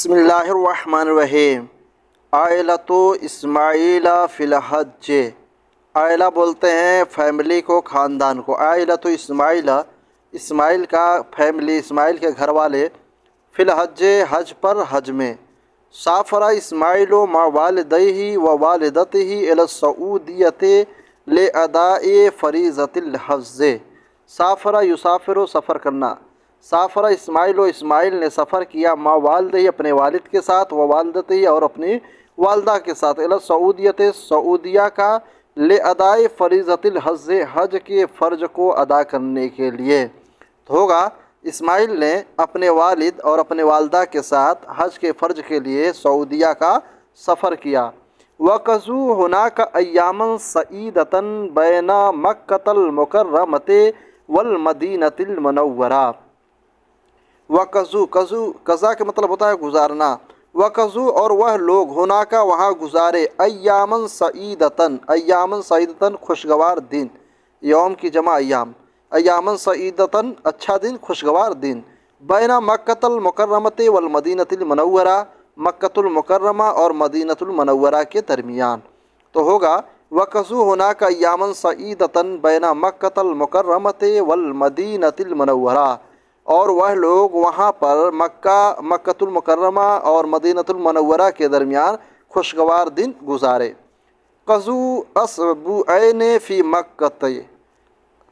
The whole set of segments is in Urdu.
بسم اللہ الرحمن الرحیم۔ عائلۃ اسماعیل فی الحج، عائلہ بولتے ہیں فیملی کو، خاندان کو۔ عائلۃ اسماعیل، اسماعیل کا فیملی، اسماعیل کے گھر والے، فی الحج حج پر، حج میں۔ سافر اسماعیل مع والدیہ و والدتہ الی السعودیۃ لاداء فریضۃ الحج۔ سافر یسافر، سفر کرنا۔ سافر اسماعیل، و اسماعیل نے سفر کیا، مع والدہ اپنے والد کے ساتھ، و والدتہ اور اپنی والدہ کے ساتھ، الی السعودیۃ سعودیہ کا، لاداء فریضۃ الحج حج کے فرض کو ادا کرنے کے لیے۔ تو ہوگا اسماعیل نے اپنے والد اور اپنے والدہ کے ساتھ حج کے فرض کے لیے سعودیہ کا سفر کیا۔ وَقَضُوا هُنَاكَ أَيَّامًا سَعِيدَةً بَيْنَ مَكَّةَ الْمُكَرَّمَةِ وَالْمَدِينَةِ الْمُنَوَّرَةِ۔ وَقَضُوا، قضا کا مطلب ہوتا ہے گزارنا۔ وَقَضُوا اور وہ لوگ، ہناکا وہاں گزارے، ایامًا سعیدتاً، ایامًا سعیدتاً خوشگوار دن، یوم کی جمع ایام، ایامًا سعیدتاً اچھا دن، خوشگوار دن، بین مکۃ المکرمۃ والمدینۃ المنورہ، مکۃ المکرمہ اور مدینۃ المنورہ کے درمیان۔ تو ہوگا وَقَضُوا هُنَاكَ أَيَّامًا سَعِيدَةً بَيْنَ مَكَّةَ الْمُكَرَّمَةِ وَالْمَدِينَةِ الْمُنَوَّرَةِ، اور وہ لوگ وہاں پر مکۃ المکرمہ اور مدینۃ المنورہ کے درمیان خوشگوار دن گزارے۔ قضوا اسبوعین فی مکۃ،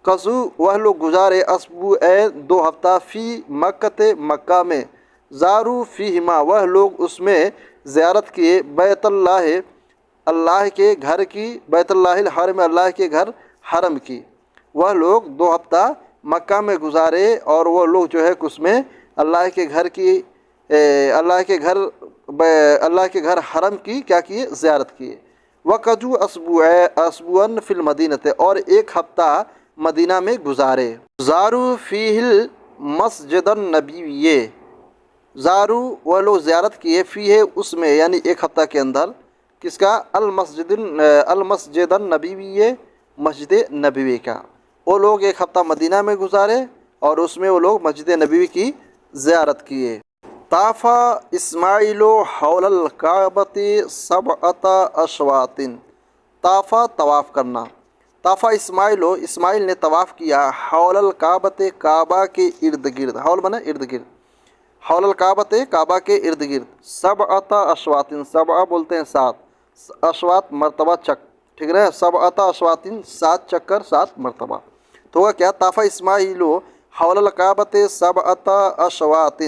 قضوا وہ لوگ گزارے، اسبوعین 2 ہفتہ، فی مکۃ مکہ میں، زاروا فیہما وہ لوگ اس میں زیارت کیے، بیت اللہ اللہ کے گھر کی، بیت اللہ الحرم اللہ کے گھر حرم کی۔ وہ لوگ 2 ہفتہ مکہ میں گزارے اور وہ لوگ جو ہے اس میں اللہ کے گھر کی، اللہ کے گھر حرم کی کیا کیے، زیارت کیے۔ وَقَضُوا أَسْبُوعًا فِي الْمَدِينَةِ اور 1 ہفتہ مدینہ میں گزارے۔ زاروا فیہ المسجد النبوی، زاروا وہ لوگ زیارت کیے، فیہ اس میں یعنی 1 ہفتہ کے اندر، کس کا، المسجد النبوی، مسجد نبوی کا۔ وہ لوگ 1 ہفتہ مدینہ میں گزارے اور اس میں وہ لوگ مسجد نبوی کی زیارت کیے۔ طاف اسماعیل حول الکعبۃ 7 اشواط، طاف طواف کرنا۔ طاف اسماعیل، اسماعیل نے طواف کیا، حول الکعبۃ کعبہ کے ارد گرد، حول معنی ارد گرد، حول الکعبۃ کعبہ کے ارد گرد، 7 اشواط، 7 بولتے ہیں 7، اشواط مرتبہ چک، ٹھیک ہے، 7 اشواط 7 چکر 7 مرتبہ۔ تو وہ کیا، طاف اسماعیل حول الکعبۃ 7 اشواط،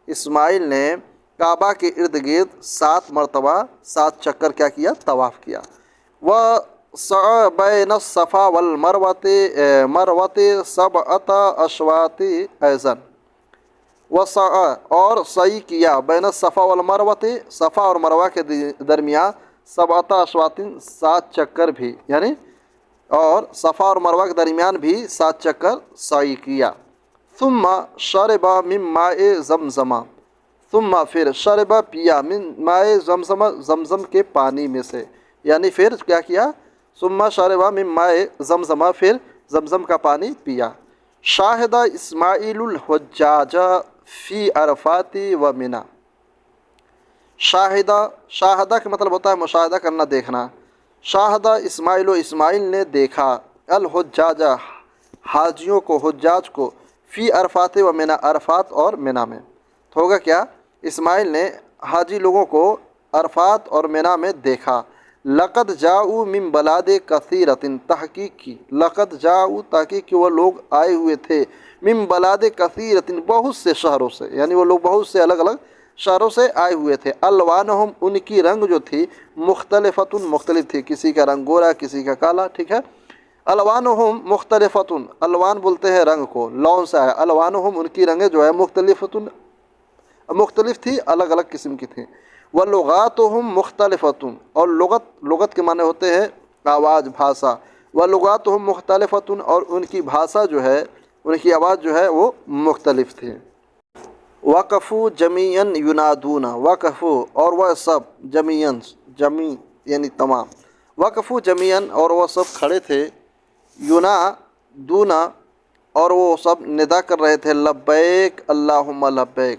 اسماعیل نے کعبہ کے ارد گرد 7 مرتبہ 7 چکر کیا کیا، طواف کیا۔ وَسَعَىٰ بَيْنَ الصَّفَا وَالْمَرْوَةِ 7 اشواط ایضاً، وَسَعَىٰ اور سعی کیا، بین الصفا والمروہ، صفا اور مروہ کے درمیان، 7 اشواط 7 چکر بھی، یعنی اور صفا اور مروہ کے درمیان بھی 7 چکر سعی کیا۔ ثم شرب من ماء زمزم، ثم پھر شرب پیا، من ماء زمزم زمزم کے پانی میں سے، یعنی پھر کیا کیا، ثم شرب من ماء زمزم پھر زمزم کا پانی پیا۔ شاہد اسماعیل الحجاج فی عرفات و منی، شاہدہ کا مطلب ہوتا ہے مشاہدہ کرنا، دیکھنا۔ شاہدہ اسماعیل، اسماعیل نے دیکھا، الحجاج حاجیوں کو، حجاج کو، فی عرفات و منی عرفات اور منی میں۔ تو ہوگا کیا، اسماعیل نے حاجی لوگوں کو عرفات اور منی میں دیکھا۔ لقد جاؤوا من بلاد کثیرۃ، تحقیق کی، لقد جاؤوا تحقیق کی وہ لوگ آئے ہوئے تھے، من بلاد کثیرۃ بہت سے شہروں سے، یعنی وہ لوگ بہت سے الگ الگ شہروں سے آئے ہوئے تھے۔ الوانہم ان کی رنگ جو تھی، مختلفۃ مختلف تھی، کسی کا رنگ گورا، کسی کا کالا، ٹھیک ہے۔ الوانہم مختلفۃ، الوان بولتے ہیں رنگ کو، لون سے ہے، الوانہم ان کی رنگیں جو ہے مختلفۃ مختلف تھی، الگ الگ قسم کی تھیں۔ ولغاتہم مختلفۃ اور لغت کے معنی ہوتے ہیں آواز، بھاشا، ولغاتہم مختلفۃ اور ان کی بھاشا جو ہے، ان کی آواز جو ہے وہ مختلف تھی۔ وقفوا جمیعا ینادون، وقفوا اور وہ سب، جمیعا جمیع یعنی تمام، وقفوا جمیعا اور وہ سب کھڑے تھے، ینادون اور وہ سب ندا کر رہے تھے، لبیک اللہم لبیک،